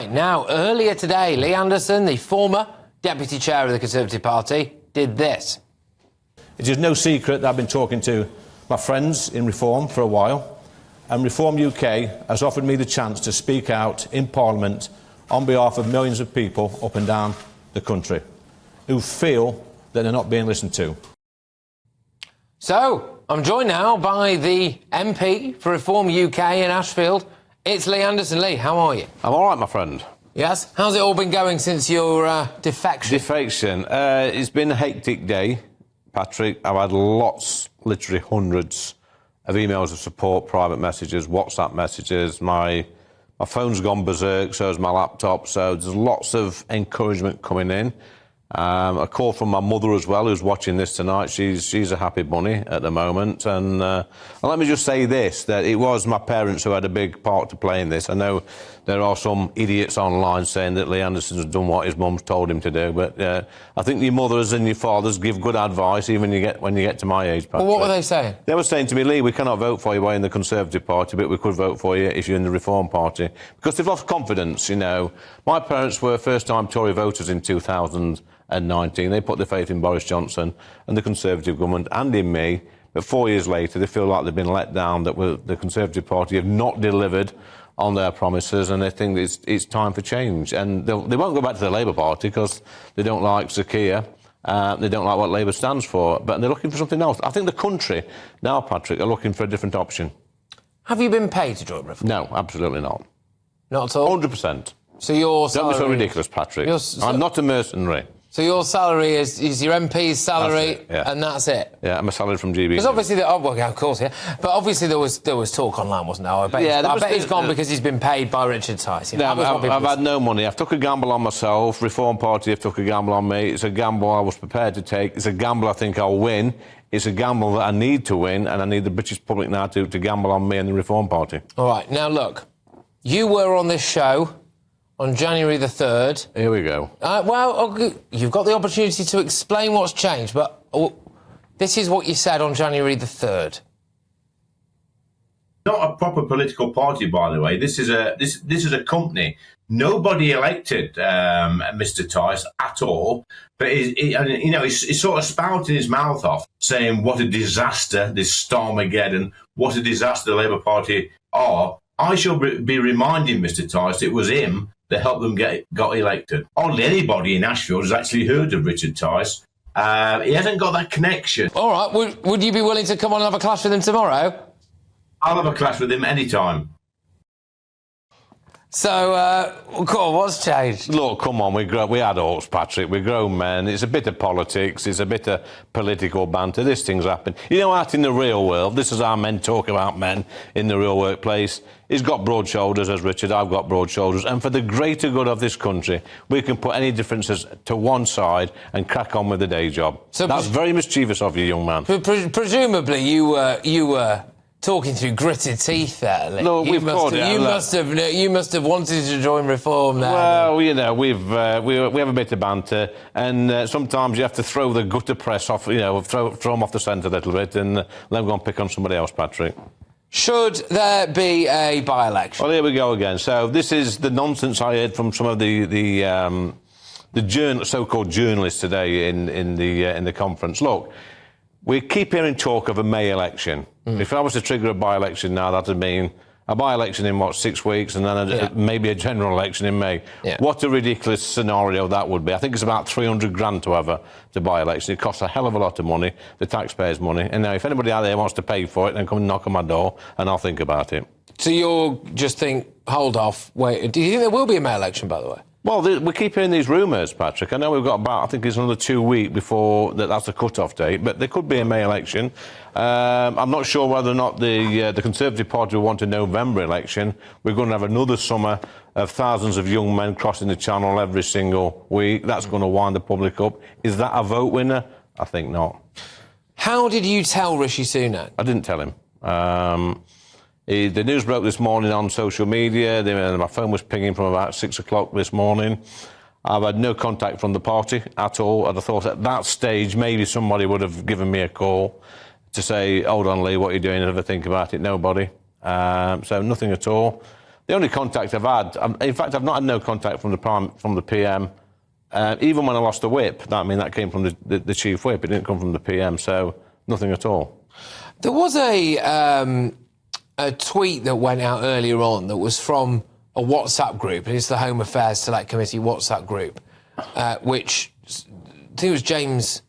Right, now, earlier today, Lee Anderson, the former deputy chair of the Conservative Party, did this. It is no secret that I've been talking to my friends in Reform for a while, and Reform UK has offered me the chance to speak out in Parliament on behalf of millions of people up and down the country who feel that they're not being listened to. So, I'm joined now by the MP for Reform UK in Ashfield. It's Lee Anderson. Lee, how are you? I'm all right, my friend. Yes? How's it all been going since your defection? Defection. It's been a hectic day, Patrick. I've had lots, literally hundreds of emails of support, private messages, WhatsApp messages. My phone's gone berserk, so has my laptop, so there's lots of encouragement coming in. A call from my mother as well, who's watching this tonight. She's a happy bunny at the moment. And let me just say this, that it was my parents who had a big part to play in this. I know there are some idiots online saying that Lee Anderson's done what his mum's told him to do, but I think your mothers and your fathers give good advice, even when you get to my age, Patrick. Well, what were they saying? They were saying to me, Lee, we cannot vote for you while in the Conservative Party, but we could vote for you if you're in the Reform Party. Because they've lost confidence, you know. My parents were first-time Tory voters in 2019. They put their faith in Boris Johnson and the Conservative government and in me. But 4 years later, they feel like they've been let down, that the Conservative Party have not delivered on their promises, and they think it's time for change. And they won't go back to the Labour Party because they don't like Sir Keir. They don't like what Labour stands for, but they're looking for something else. I think the country now, Patrick, are looking for a different option. Have you been paid to join Reform? No, absolutely not. Not at all? 100%. So your salary... Don't be so ridiculous, Patrick. I'm not a mercenary. So your salary is your MP's salary, and that's it? Yeah, I'm a salary from GBNews. Because obviously, of course, yeah. But obviously there was talk online, wasn't there? I bet he's gone because he's been paid by Richard Tice. You know, I've had no money. I've took a gamble on myself. Reform Party have took a gamble on me. It's a gamble I was prepared to take. It's a gamble I think I'll win. It's a gamble that I need to win, and I need the British public now to gamble on me and the Reform Party. All right, now look, you were on this show on January the 3rd. Here we go. You've got the opportunity to explain what's changed, but this is what you said on January the 3rd. Not a proper political party, by the way. This is a company. Nobody elected Mr. Tice at all, but he's sort of spouting his mouth off, saying what a disaster this Stormageddon, what a disaster the Labour Party are. I shall be reminding Mr. Tice it was him that helped them got elected. Hardly anybody in Ashfield has actually heard of Richard Tice. He hasn't got that connection. All right, would you be willing to come on and have a clash with him tomorrow? I'll have a clash with him anytime. So, what's changed? Look, come on, we're adults, Patrick. We're grown men. It's a bit of politics. It's a bit of political banter. This thing's happened. You know, out in the real world, this is how men talk about men in the real workplace. He's got broad shoulders, as Richard. I've got broad shoulders. And for the greater good of this country, we can put any differences to one side and crack on with the day job. So that's very mischievous of you, young man. Presumably, you were talking through gritted teeth there, Lee. No, you must have wanted to join Reform there. Well, you know, we have a bit of banter, and sometimes you have to throw the gutter press off, you know, throw them off the centre a little bit, and let them go and pick on somebody else, Patrick. Should there be a by-election? Well, here we go again. So this is the nonsense I heard from some of the so-called journalists today in the conference. Look, we keep hearing talk of a May election. If I was to trigger a by-election now, that would mean a by-election in, 6 weeks, and then maybe a general election in May. Yeah. What a ridiculous scenario that would be. I think it's about 300 grand to have the by-election. It costs a hell of a lot of money, the taxpayers' money. And now, if anybody out there wants to pay for it, then come and knock on my door, and I'll think about it. So you'll just think, hold off, wait. Do you think there will be a May election, by the way? Well, we keep hearing these rumours, Patrick. I know we've got about, I think it's another 2 weeks before that's the cut-off date, but there could be a May election. I'm not sure whether or not the Conservative Party will want a November election. We're going to have another summer of thousands of young men crossing the Channel every single week. That's going to wind the public up. Is that a vote winner? I think not. How did you tell Rishi Sunak? I didn't tell him. The news broke this morning on social media. My phone was pinging from about 6 o'clock this morning. I've had no contact from the party at all. I'd have thought at that stage maybe somebody would have given me a call to say, hold on, Lee, what are you doing? Have a think about it. Nobody. So nothing at all. The only contact I've had, in fact, I've not had no contact from the PM. Even when I lost the whip, that came from the chief whip. It didn't come from the PM, so nothing at all. There was a tweet that went out earlier on that was from a WhatsApp group, and it's the Home Affairs Select Committee WhatsApp group, which I think it was James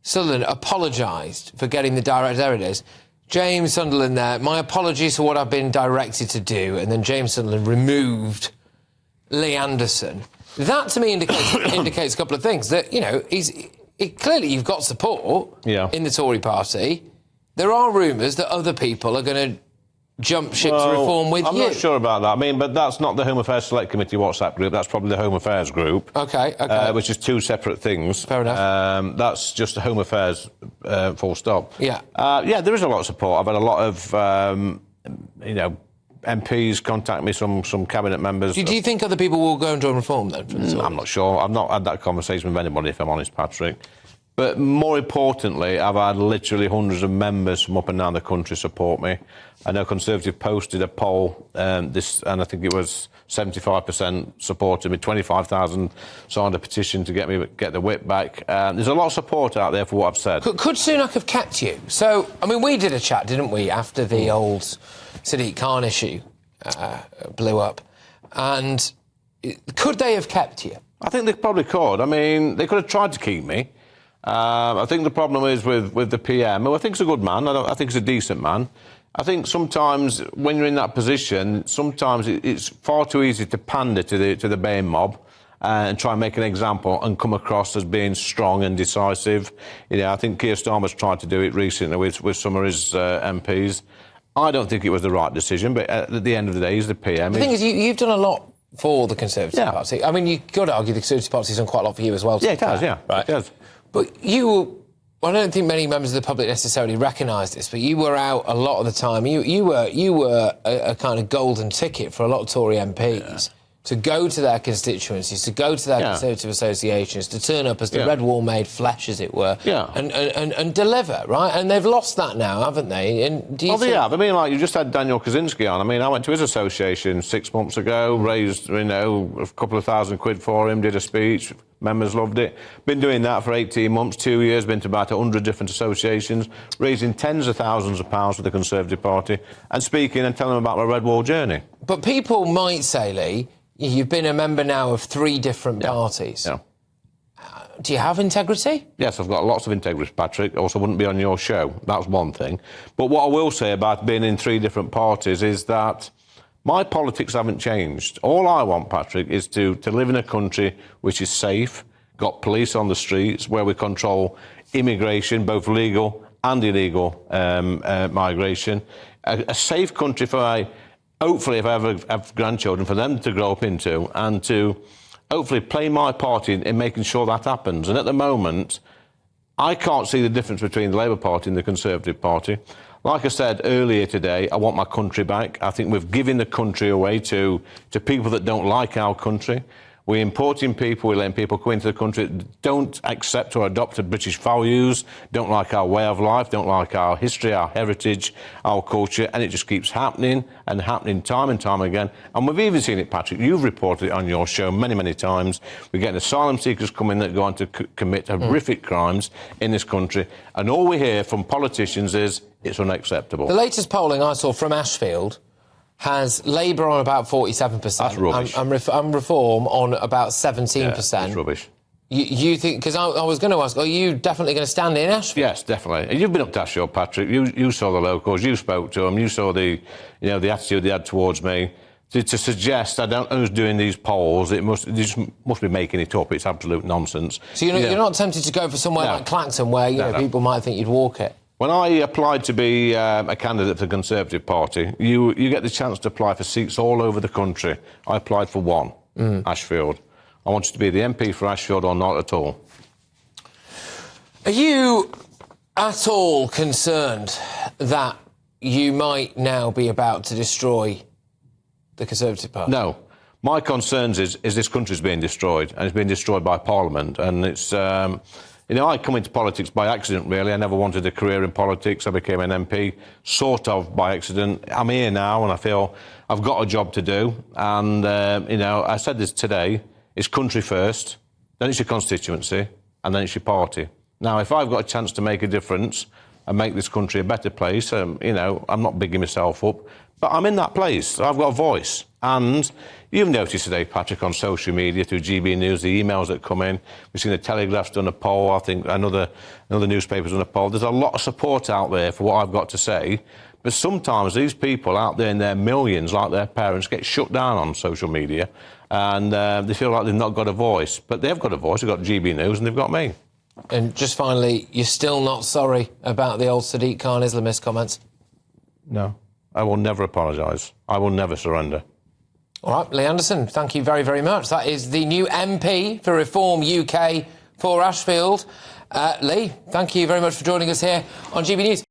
Sunderland apologised for getting the direct. There it is. James Sunderland there. My apologies for what I've been directed to do, and then James Sunderland removed Lee Anderson. That to me indicates a couple of things. That clearly you've got support in the Tory party. There are rumours that other people are going to jump ship to reform with you. I'm not sure about that. But that's not the Home Affairs Select Committee WhatsApp group. That's probably the Home Affairs group. Okay. Which is two separate things. Fair enough. That's just the Home Affairs, full stop. Yeah. There is a lot of support. I've had a lot of, MPs contact me, some cabinet members. Do you think other people will go and join reform then? I'm not sure. I've not had that conversation with anybody, if I'm honest, Patrick. But more importantly, I've had literally hundreds of members from up and down the country support me. I know Conservative posted a poll, and I think it was 75% supported me, 25,000 signed a petition to get the whip back. There's a lot of support out there for what I've said. Could Sunak have kept you? So, we did a chat, didn't we, after the old Sadiq Khan issue blew up. And could they have kept you? I think they probably could. They could have tried to keep me. I think the problem is with the PM, who I think is a good man. I think he's a decent man. I think sometimes when you're in that position, sometimes it's far too easy to pander to the Bayern mob and try and make an example and come across as being strong and decisive. I think Keir Starmer's tried to do it recently with some of his MPs. I don't think it was the right decision, but at the end of the day, he's the PM. The thing is, you've done a lot for the Conservative Party. You've got to argue the Conservative Party's done quite a lot for you as well. Yeah, it has, right? It has. But I don't think many members of the public necessarily recognise this, but you were out a lot of the time. You were a kind of golden ticket for a lot of Tory MPs to go to their constituencies, to go to their Conservative associations, to turn up as the red wall made flesh, as it were, and deliver, right? And they've lost that now, haven't they? And do you they have. You just had Daniel Kaczynski on. I went to his association 6 months ago, raised, a couple of £1,000 for him, did a speech. Members loved it. Been doing that for 18 months, 2 years, been to about 100 different associations, raising tens of thousands of pounds for the Conservative Party and speaking and telling them about my Red Wall journey. But people might say, Lee, you've been a member now of 3 different parties. Yeah. Do you have integrity? Yes, I've got lots of integrity, Patrick. Also, wouldn't be on your show. That's one thing. But what I will say about being in 3 different parties is that my politics haven't changed. All I want, Patrick, is to live in a country which is safe, got police on the streets, where we control immigration, both legal and illegal migration. A safe country for, hopefully, if I ever have grandchildren, for them to grow up into, and to hopefully play my part in making sure that happens. And at the moment, I can't see the difference between the Labour Party and the Conservative Party. Like I said earlier today, I want my country back. I think we've given the country away to people that don't like our country. We're importing people, we're letting people come into the country that don't accept or adopt the British values, don't like our way of life, don't like our history, our heritage, our culture, and it just keeps happening and happening time and time again. And we've even seen it, Patrick, you've reported it on your show many, many times. We're getting asylum seekers coming that go on to commit horrific crimes in this country, and all we hear from politicians is it's unacceptable. The latest polling I saw from Ashfield has Labour on about 47%. That's rubbish. And Reform on about 17%. Yeah, that's rubbish. You think... Because I was going to ask, are you definitely going to stand in Ashfield? Yes, definitely. And you've been up to Ashfield, Patrick. You saw the locals. You spoke to them. You saw the attitude they had towards me. To suggest, I don't know who's doing these polls, they just must be making it up. It's absolute nonsense. So you're not tempted to go for somewhere like Clacton where people might think you'd walk it? When I applied to be a candidate for the Conservative Party, you get the chance to apply for seats all over the country. I applied for one, Ashfield. I wanted to be the MP for Ashfield or not at all. Are you at all concerned that you might now be about to destroy the Conservative Party? No. My concerns is this country's being destroyed, and it's being destroyed by Parliament, and it's You know, I come into politics by accident, really. I never wanted a career in politics. I became an MP, sort of by accident. I'm here now, and I feel I've got a job to do. And, you know, I said this today, it's country first, then it's your constituency, and then it's your party. Now, if I've got a chance to make a difference and make this country a better place, you know, I'm not bigging myself up, but I'm in that place. I've got a voice. And you've noticed today, Patrick, on social media, through GBNews, the emails that come in. We've seen the Telegraph's done a poll. I think another newspaper's done a poll. There's a lot of support out there for what I've got to say. But sometimes these people out there in their millions, like their parents, get shut down on social media, and they feel like they've not got a voice. But they've got a voice. They've got GBNews and they've got me. And just finally, you're still not sorry about the old Sadiq Khan Islamist comments? No. I will never apologise. I will never surrender. All right, Lee Anderson, thank you very, very much. That is the new MP for Reform UK for Ashfield. Lee, thank you very much for joining us here on GB News.